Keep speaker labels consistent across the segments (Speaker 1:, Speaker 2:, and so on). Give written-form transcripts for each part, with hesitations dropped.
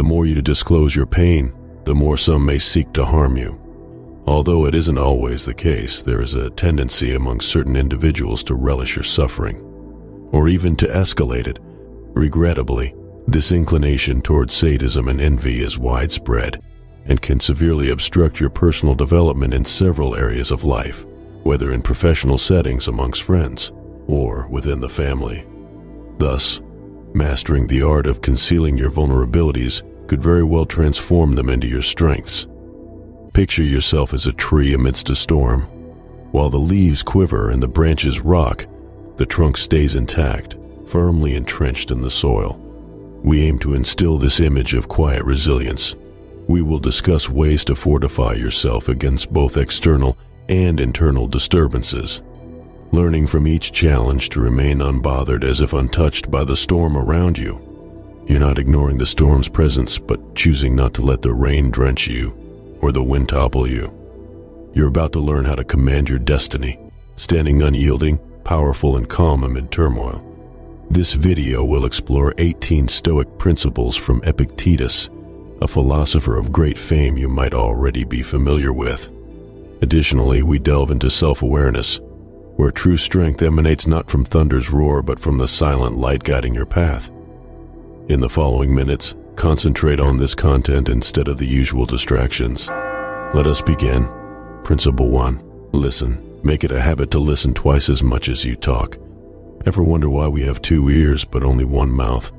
Speaker 1: The more you disclose your pain, the more some may seek to harm you. Although it isn't always the case, there is a tendency among certain individuals to relish your suffering, or even to escalate it. Regrettably, this inclination towards sadism and envy is widespread and can severely obstruct your personal development in several areas of life, whether in professional settings amongst friends or within the family. Thus, mastering the art of concealing your vulnerabilities could very well transform them into your strengths. Picture yourself as a tree amidst a storm. While the leaves quiver and the branches rock, the trunk stays intact, firmly entrenched in the soil. We aim to instill this image of quiet resilience. We will discuss ways to fortify yourself against both external and internal disturbances, learning from each challenge to remain unbothered as if untouched by the storm around you. You're not ignoring the storm's presence, but choosing not to let the rain drench you or the wind topple you. You're about to learn how to command your destiny, standing unyielding, powerful, and calm amid turmoil. This video will explore 18 Stoic principles from Epictetus, a philosopher of great fame you might already be familiar with. Additionally, we delve into self-awareness, where true strength emanates not from thunder's roar but from the silent light guiding your path. In the following minutes, concentrate on this content instead of the usual distractions. Let us begin. Principle 1. Listen. Make it a habit to listen twice as much as you talk. Ever wonder why we have 2 ears but only 1 mouth?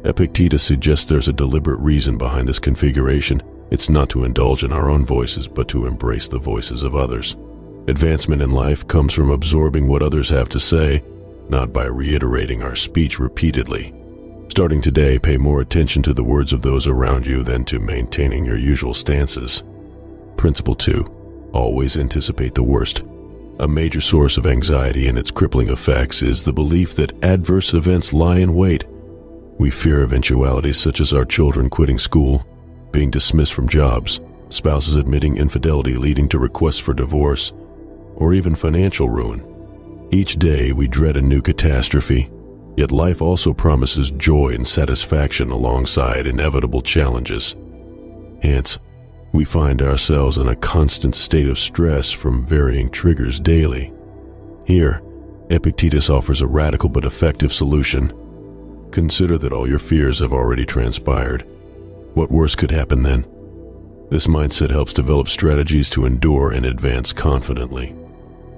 Speaker 1: Epictetus suggests there's a deliberate reason behind this configuration. It's not to indulge in our own voices, but to embrace the voices of others. Advancement in life comes from absorbing what others have to say, not by reiterating our speech repeatedly. Starting today, pay more attention to the words of those around you than to maintaining your usual stances. Principle 2. Always anticipate the worst. A major source of anxiety and its crippling effects is the belief that adverse events lie in wait. We fear eventualities such as our children quitting school, being dismissed from jobs, spouses admitting infidelity leading to requests for divorce, or even financial ruin. Each day we dread a new catastrophe, yet life also promises joy and satisfaction alongside inevitable challenges. Hence, we find ourselves in a constant state of stress from varying triggers daily. Here, Epictetus offers a radical but effective solution. Consider that all your fears have already transpired. What worse could happen then? This mindset helps develop strategies to endure and advance confidently.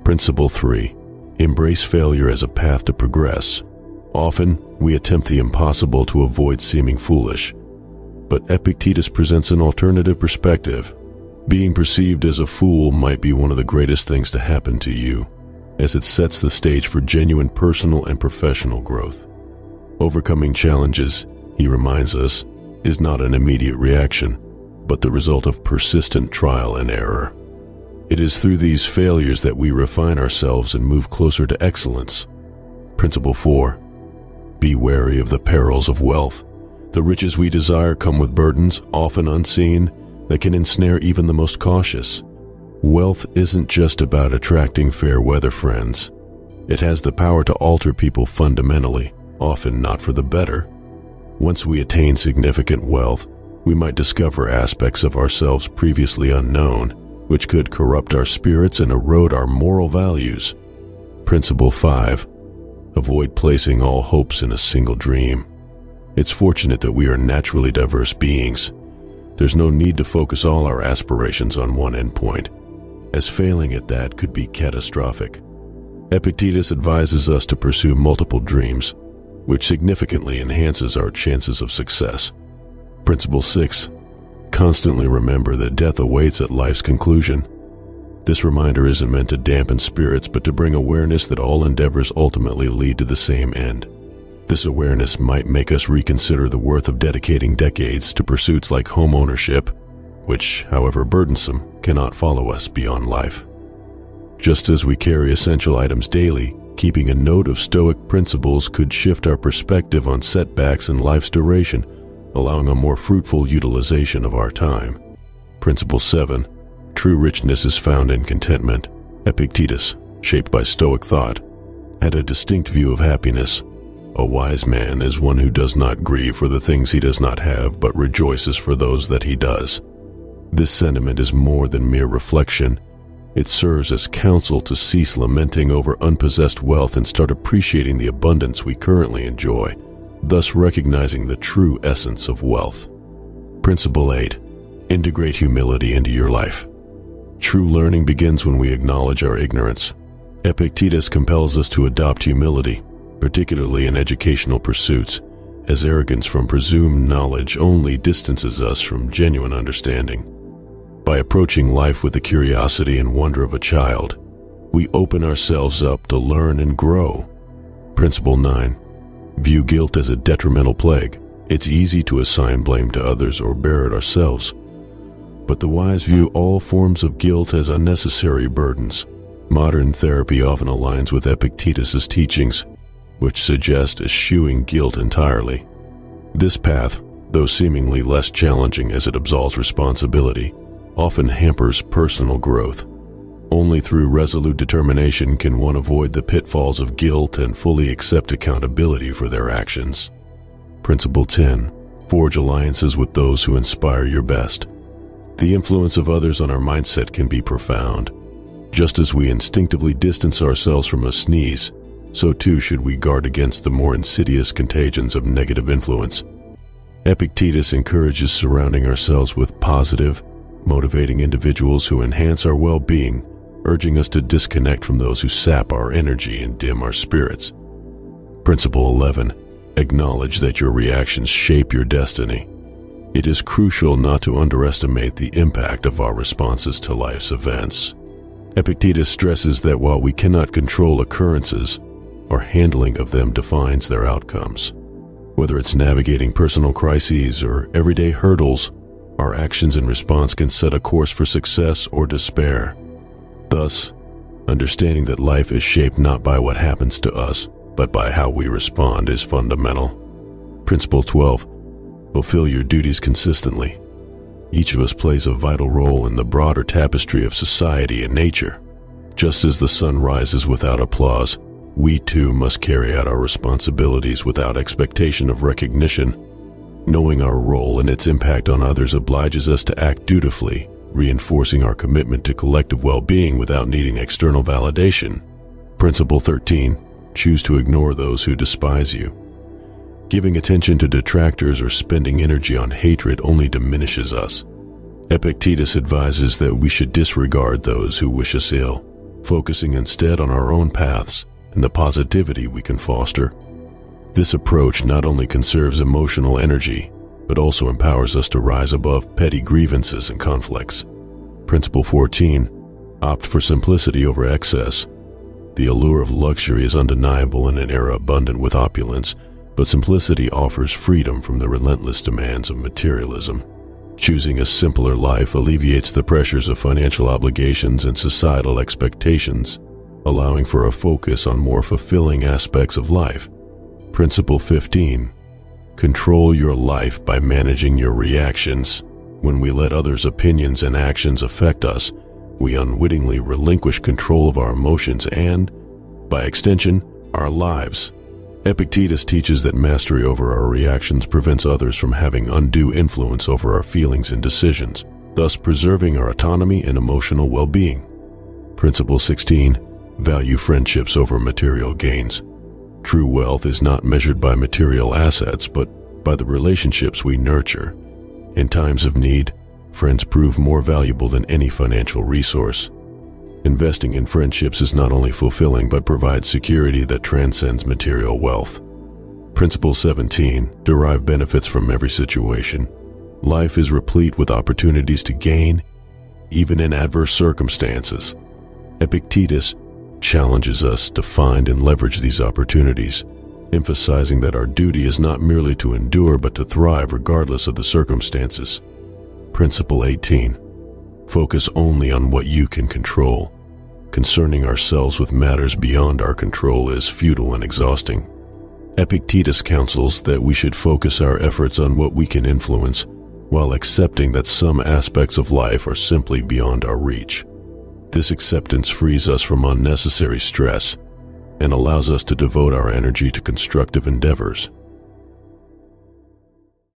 Speaker 1: Principle 3. Embrace failure as a path to progress. Often, we attempt the impossible to avoid seeming foolish. But Epictetus presents an alternative perspective. Being perceived as a fool might be one of the greatest things to happen to you, as it sets the stage for genuine personal and professional growth. Overcoming challenges, he reminds us, is not an immediate reaction, but the result of persistent trial and error. It is through these failures that we refine ourselves and move closer to excellence. Principle 4. Be wary of the perils of wealth. The riches we desire come with burdens, often unseen, that can ensnare even the most cautious. Wealth isn't just about attracting fair weather friends. It has the power to alter people fundamentally, often not for the better. Once we attain significant wealth, we might discover aspects of ourselves previously unknown, which could corrupt our spirits and erode our moral values. Principle 5. Avoid placing all hopes in a single dream. It's fortunate that we are naturally diverse beings. There's no need to focus all our aspirations on one endpoint, as failing at that could be catastrophic. Epictetus advises us to pursue multiple dreams, which significantly enhances our chances of success. Principle 6. Constantly remember that death awaits at life's conclusion. This reminder isn't meant to dampen spirits, but to bring awareness that all endeavors ultimately lead to the same end. This awareness might make us reconsider the worth of dedicating decades to pursuits like home ownership, which, however burdensome, cannot follow us beyond life. Just as we carry essential items daily, keeping a note of Stoic principles could shift our perspective on setbacks and life's duration, allowing a more fruitful utilization of our time. Principle 7. True richness is found in contentment. Epictetus, shaped by Stoic thought, had a distinct view of happiness. A wise man is one who does not grieve for the things he does not have, but rejoices for those that he does. This sentiment is more than mere reflection. It serves as counsel to cease lamenting over unpossessed wealth and start appreciating the abundance we currently enjoy, thus recognizing the true essence of wealth. Principle 8. Integrate humility into your life. True learning begins when we acknowledge our ignorance. Epictetus compels us to adopt humility, particularly in educational pursuits, as arrogance from presumed knowledge only distances us from genuine understanding. By approaching life with the curiosity and wonder of a child, we open ourselves up to learn and grow. Principle 9. View guilt as a detrimental plague. It's easy to assign blame to others or bear it ourselves, but the wise view all forms of guilt as unnecessary burdens. Modern therapy often aligns with Epictetus's teachings, which suggest eschewing guilt entirely. This path, though seemingly less challenging as it absolves responsibility, often hampers personal growth. Only through resolute determination can one avoid the pitfalls of guilt and fully accept accountability for their actions. Principle 10. Forge alliances with those who inspire your best. The influence of others on our mindset can be profound. Just as we instinctively distance ourselves from a sneeze, so too should we guard against the more insidious contagions of negative influence. Epictetus encourages surrounding ourselves with positive, motivating individuals who enhance our well-being, urging us to disconnect from those who sap our energy and dim our spirits. Principle 11. Acknowledge that your reactions shape your destiny. It is crucial not to underestimate the impact of our responses to life's events. Epictetus stresses that while we cannot control occurrences, our handling of them defines their outcomes. Whether it's navigating personal crises or everyday hurdles, our actions and response can set a course for success or despair. Thus, understanding that life is shaped not by what happens to us, but by how we respond is fundamental. Principle 12. Fulfill your duties consistently. Each of us plays a vital role in the broader tapestry of society and nature. Just as the sun rises without applause, we too must carry out our responsibilities without expectation of recognition. Knowing our role and its impact on others obliges us to act dutifully, reinforcing our commitment to collective well-being without needing external validation. Principle 13. Choose to ignore those who despise you. Giving attention to detractors or spending energy on hatred only diminishes us. Epictetus advises that we should disregard those who wish us ill, focusing instead on our own paths and the positivity we can foster. This approach not only conserves emotional energy, but also empowers us to rise above petty grievances and conflicts. Principle 14. Opt for simplicity over excess. The allure of luxury is undeniable in an era abundant with opulence, but simplicity offers freedom from the relentless demands of materialism. Choosing a simpler life alleviates the pressures of financial obligations and societal expectations, allowing for a focus on more fulfilling aspects of life. Principle 15. Control your life by managing your reactions. When we let others' opinions and actions affect us, we unwittingly relinquish control of our emotions and, by extension, our lives. Epictetus teaches that mastery over our reactions prevents others from having undue influence over our feelings and decisions, thus preserving our autonomy and emotional well-being. Principle 16. Value friendships over material gains. True wealth is not measured by material assets, but by the relationships we nurture. In times of need, friends prove more valuable than any financial resource. Investing in friendships is not only fulfilling, but provides security that transcends material wealth. Principle 17. Derive benefits from every situation. Life is replete with opportunities to gain, even in adverse circumstances. Epictetus challenges us to find and leverage these opportunities, emphasizing that our duty is not merely to endure, but to thrive regardless of the circumstances. Principle 18. Focus only on what you can control. Concerning ourselves with matters beyond our control is futile and exhausting. Epictetus counsels that we should focus our efforts on what we can influence, while accepting that some aspects of life are simply beyond our reach. This acceptance frees us from unnecessary stress, and allows us to devote our energy to constructive endeavors.